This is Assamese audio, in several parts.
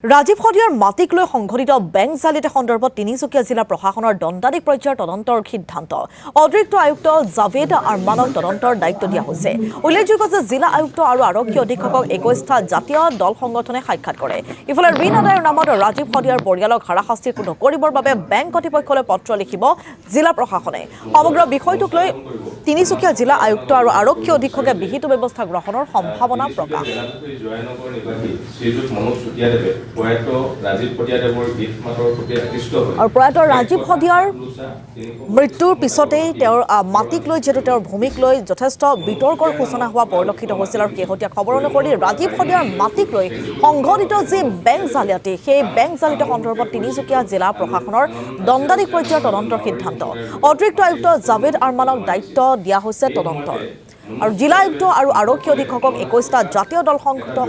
ৰাজীৱ সদিয়াৰ মাটিক লৈ সংঘটিত বেংক জালিয়াতি সন্দৰ্ভত তিনিচুকীয়া জিলা প্ৰশাসনৰ দণ্ডাধীশ পৰ্যায়ৰ তদন্তৰ সিদ্ধান্ত অতিৰিক্ত আয়ুক্ত জাভেদ আৰমানক তদন্তৰ দায়িত্ব দিয়া হৈছে। উল্লেখযোগ্য যে জিলা আয়ুক্ত আৰু আৰক্ষী অধীক্ষকক ২১টা জাতীয় দল সংগঠনে সাক্ষাৎ কৰে। ইফালে ঋণ আদায়ৰ নামত ৰাজীৱ সদিয়াৰ পৰিয়ালক হাৰাশাস্তি নকৰিবৰ বাবে বেংক কৰ্তৃপক্ষলৈ পত্ৰ লিখিব জিলা প্ৰশাসনে। সমগ্ৰ বিষয়টোক লৈ তিনিচুকীয়া জিলা আয়ুক্ত আৰু আৰক্ষী অধীক্ষকে বিহিত ব্যৱস্থা গ্ৰহণৰ সম্ভাৱনা প্ৰকাশ। আৰু প্ৰয়াত ৰাজীৱ সদিয়াৰ মৃত্যুৰ পিছতেই তেওঁৰ মাটিক লৈ যিহেতু তেওঁৰ ভূমিক লৈ যথেষ্ট বিতৰ্কৰ সূচনা হোৱা পৰিলক্ষিত হৈছিল। আৰু শেহতীয়া খবৰ অনুসৰি ৰাজীৱ সদিয়াৰ মাটিক লৈ সংঘটিত যি বেংক জালিয়াতি সেই বেংক জালিয়াতি সন্দৰ্ভত তিনিচুকীয়া জিলা প্ৰশাসনৰ দণ্ডাধীশ পৰ্যায়ৰ তদন্তৰ সিদ্ধান্ত অতিৰিক্ত আয়ুক্ত জাভেদ আৰমানক দায়িত্ব দিয়া হৈছে তদন্তৰ। আৰু জিলা আয়ুক্ত আৰু আৰক্ষী অধীক্ষকক ২১টা জাতীয় দল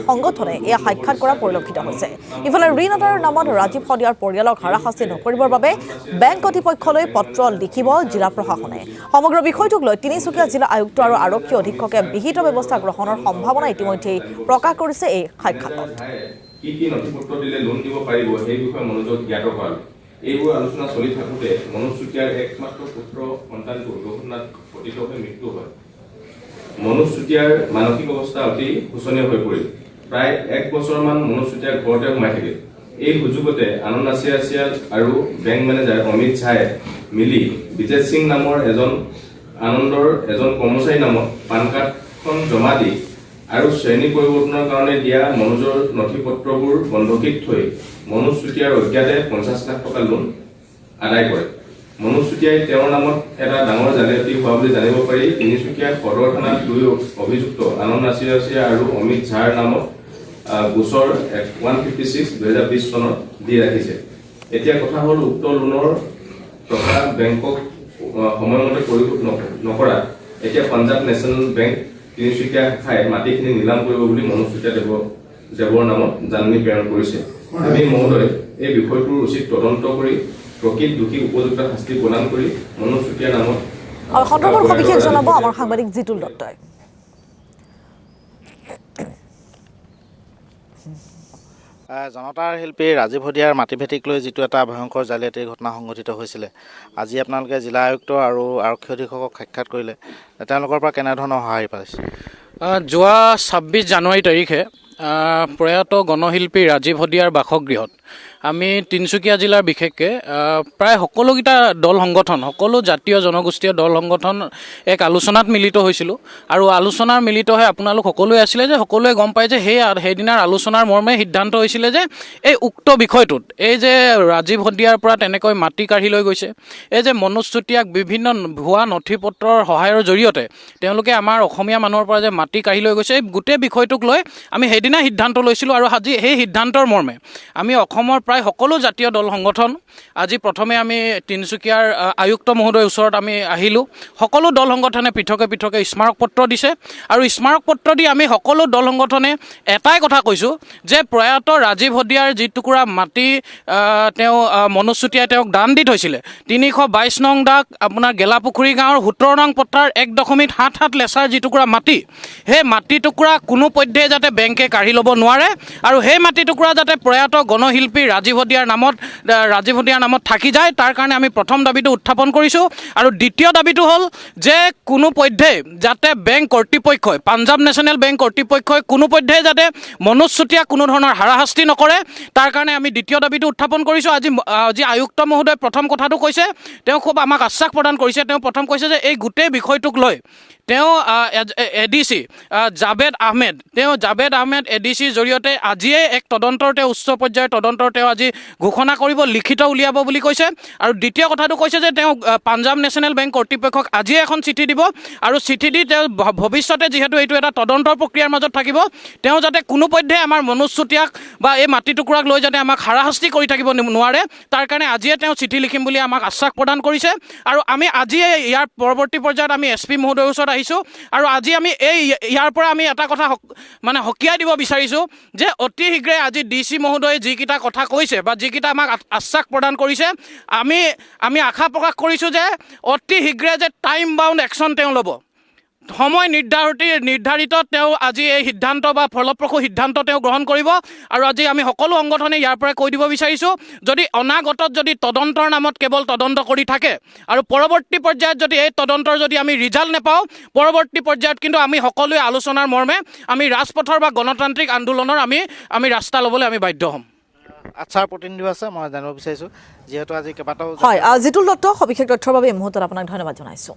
সংগঠনে এয়া সাক্ষাৎ কৰা পৰিলক্ষিত হৈছে। ইফালে ঋণ আদায়ৰ নামত ৰাজীৱ সদিয়াৰ পৰিয়ালক হাৰাশাস্তি নকৰিবৰ বাবে বেংক কৰ্তৃপক্ষলৈ পত্ৰ লিখিব জিলা প্ৰশাসনে। সমগ্ৰ বিষয়টোক লৈ তিনিচুকীয়া জিলা আয়ুক্ত আৰু আৰক্ষী অধীক্ষকে বিহিত ব্যৱস্থা গ্ৰহণৰ সম্ভাৱনা ইতিমধ্যেই প্ৰকাশ কৰিছে এই সাক্ষাতত। এইবোৰ আলোচনা চলি থাকোঁতে মনোজ চুতীয়াৰ একমাত্ৰ পুত্ৰ সন্তানটো দুৰ্ঘটনাত পতিত হৈ মৃত্যু হয়। মনোজ চুতীয়াৰ মানসিক অৱস্থা অতি শোচনীয় হৈ পৰিল। প্ৰায় ১ বছৰমান মনোজ চুতীয়া ঘৰতে সোমাই থাকিল। এই সুযোগতে আনন্দ আছিয়াল আৰু বেংক মেনেজাৰ অমিত ঝাই মিলি বিজেশ সিং নামৰ আনন্দৰ এজন কৰ্মচাৰী নামত পান কাৰ্ডখন জমা দি আৰু শ্ৰেণী পৰিৱৰ্তনৰ কাৰণে দিয়া মনোজৰ নথি পত্ৰবোৰ বন্ধকীত থৈ মনোজ চুতীয়াৰ অজ্ঞাতে ৫০ লাখ টকা লোন আদায় কৰে। মনোজ চুতীয়াই তেওঁৰ নামত এটা ডাঙৰ জালিয়াতি হোৱা বুলি জানিব পাৰি তিনিচুকীয়া সদৰ থানাত ২ অভিযুক্ত আনন্দ আছিয়া আৰু অমিত ঝাৰ নামত গোচৰ 156/২০২০ চনত দি ৰাখিছে। এতিয়া কথা হ'ল উক্ত লোনৰ টকা বেংকক সময়মতে পৰিশোধ নকৰা এতিয়া পাঞ্জাৱ নেশ্যনেল বেংক তিনিচুকীয়া শাখাই মাটিখিনি নিলাম কৰিব বুলি মনোজ চুতীয়া দেৱৰ নামত জাননী প্ৰেৰণ কৰিছে। আমি মহোদয় এই বিষয়টোৰ উচিত তদন্ত কৰি প্ৰকৃত দোষীক উপযুক্ত শাস্তি প্ৰদান কৰি মনোজ চুতীয়াৰ নামত সন্দৰ্ভৰ সবিশেষ জনাব আমাৰ সাংবাদিক জিতুল দত্তই। জনতাৰ শিল্পী ৰাজীৱ সদিয়াৰ মাটিভেটিক লৈ যিটো এটা ভয়ংকৰ জালিয়াতিৰ ঘটনা সংঘটিত হৈছিলে, আজি আপোনালোকে জিলা আয়ুক্ত আৰু আৰক্ষী অধীক্ষকক সাক্ষাৎ কৰিলে, তেওঁলোকৰ পৰা কেনেধৰণৰ সহায় পাইছে? যোৱা ২৬ জানুৱাৰী তাৰিখে প্ৰয়াত গণশিল্পী ৰাজীৱ সদিয়াৰ বাসগৃহত আমি তিনিচুকীয়া জিলাৰ বিশেষকৈ প্ৰায় সকলোকেইটা দল সংগঠন, সকলো জাতীয় জনগোষ্ঠীয় দল সংগঠন এক আলোচনাত মিলিত হৈছিলোঁ। আৰু আলোচনাৰ মিলিত হৈ আপোনালোক সকলোৱে আছিলে যে সকলোৱে গম পায় যে সেইদিনাৰ আলোচনাৰ মৰ্মে সিদ্ধান্ত হৈছিলে যে এই উক্ত বিষয়টোত এই যে ৰাজীৱ সদিয়াৰ পৰা তেনেকৈ মাটি কাঢ়ি লৈ গৈছে, এই যে মনোজ চুতীয়াক বিভিন্ন ভুৱা নথি পত্ৰৰ সহায়ৰ জৰিয়তে তেওঁলোকে আমাৰ অসমীয়া মানুহৰ পৰা যে মাটি কাঢ়ি লৈ গৈছে, এই গোটেই বিষয়টোক লৈ আমি সেইদিনা সিদ্ধান্ত লৈছিলোঁ। আৰু আজি সেই সিদ্ধান্তৰ মৰ্মে আমি অসমৰ প্ৰায় সকলো জাতীয় দল সংগঠন আজি প্ৰথমে আমি তিনিচুকীয়াৰ আয়ুক্ত মহোদয়ৰ ওচৰত আমি আহিলোঁ। সকলো দল সংগঠনে পৃথকে পৃথকে স্মাৰক পত্ৰ দিছে আৰু স্মাৰক পত্ৰ দি আমি সকলো দল সংগঠনে এটাই কথা কৈছোঁ যে প্ৰয়াত ৰাজীৱ সদিয়াৰ যি টুকুৰা মাটি তেওঁ মনোজ চুতীয়াই তেওঁক দান দি থৈছিলে ৩২২ নং দাগ আপোনাৰ গেলাপুখুৰী গাঁৱৰ ১৭ নং পথাৰ ১.৭৭ লেচাৰ যি টুকুৰা মাটি, সেই মাটি টুকুৰা কোনো পধ্যে যাতে বেংকে কাঢ়ি ল'ব নোৱাৰে আৰু সেই মাটি টুকুৰা যাতে প্ৰয়াত গণশিল্পী ৰাজীৱ সদিয়াৰ নামত থাকি যায়, তাৰ কাৰণে আমি প্ৰথম দাবীটো উত্থাপন কৰিছোঁ। আৰু দ্বিতীয় দাবীটো হ'ল যে কোনো পধ্যে যাতে বেংক কৰ্তৃপক্ষই, পাঞ্জাৱ নেশ্যনেল বেংক কৰ্তৃপক্ষই কোনো পধ্যে যাতে মনোজ চুতীয়াক কোনো ধৰণৰ হাৰাশাস্তি নকৰে, তাৰ কাৰণে আমি দ্বিতীয় দাবীটো উত্থাপন কৰিছোঁ। আজি আয়ুক্ত মহোদয় প্ৰথম কথাটো কৈছে, তেওঁ খুব আমাক আশ্বাস প্ৰদান কৰিছে। তেওঁ প্ৰথম কৈছে যে এই গোটেই বিষয়টোক লৈ তেওঁ ADC জাভেদ আহমেদ ADCৰ জৰিয়তে আজিয়ে এক তদন্তৰ তেওঁ উচ্চ পৰ্যায়ৰ তদন্তৰ তেওঁ আজি ঘোষণা কৰিব, লিখিত উলিয়াব বুলি কৈছে। আৰু দ্বিতীয় কথাটো কৈছে যে তেওঁ পাঞ্জাৱ নেশ্যনেল বেংক কৰ্তৃপক্ষক আজিয়ে এখন চিঠি দিব আৰু চিঠি দি তেওঁ ভৱিষ্যতে যিহেতু এইটো এটা তদন্তৰ প্ৰক্ৰিয়াৰ মাজত থাকিব, তেওঁ যাতে কোনো পধ্যে আমাৰ মনোজ চুতীয়াক বা এই মাটি টুকুৰাক লৈ যাতে আমাক হাৰাশাস্তি কৰি থাকিব নোৱাৰে, তাৰ কাৰণে আজিয়ে তেওঁ চিঠি লিখিম বুলি আমাক আশ্বাস প্ৰদান কৰিছে। আৰু আমি আজিয়ে ইয়াৰ পৰৱৰ্তী পৰ্যায়ত আমি SP মহোদয়ৰ ওচৰত আহিছোঁ আৰু আজি আমি ইয়াৰ পৰা আমি এটা কথা সকীয়াই দিব বিচাৰিছোঁ যে অতি শীঘ্ৰে আজি DC মহোদয়ে যিকেইটা কথা কৈছে বা যিকেইটা আমাক আশ্বাস প্ৰদান কৰিছে, আমি আশা প্ৰকাশ কৰিছোঁ যে অতি শীঘ্ৰে যে টাইম বাউণ্ড একশ্যন তেওঁ ল'ব। সময় নিৰ্ধাৰিত তেওঁ আজি এই সিদ্ধান্ত বা ফলপ্ৰসূ সিদ্ধান্ত তেওঁ গ্ৰহণ কৰিব আৰু আজি আমি সকলো সংগঠনে ইয়াৰ পৰা কৈ দিব বিচাৰিছোঁ যদি অনাগতত যদি তদন্তৰ নামত কেৱল তদন্ত কৰি থাকে আৰু পৰৱৰ্তী পৰ্যায়ত যদি এই তদন্তৰ যদি আমি ৰিজাল্ট নাপাওঁ পৰৱৰ্তী পৰ্যায়ত কিন্তু আমি সকলোৱে আলোচনাৰ মৰ্মে আমি ৰাজপথৰ বা গণতান্ত্ৰিক আন্দোলনৰ আমি ৰাস্তা ল'বলৈ আমি বাধ্য হ'ম। আচ্ছাৰ প্ৰতিনিধি আছে, মই জানিব বিচাৰিছোঁ যিহেতু আজি কেইবাটাও হয় জিতুল দত্ত সবিশেষ তথ্যৰ বাবে এই মুহূৰ্তত আপোনাক ধন্যবাদ জনাইছোঁ।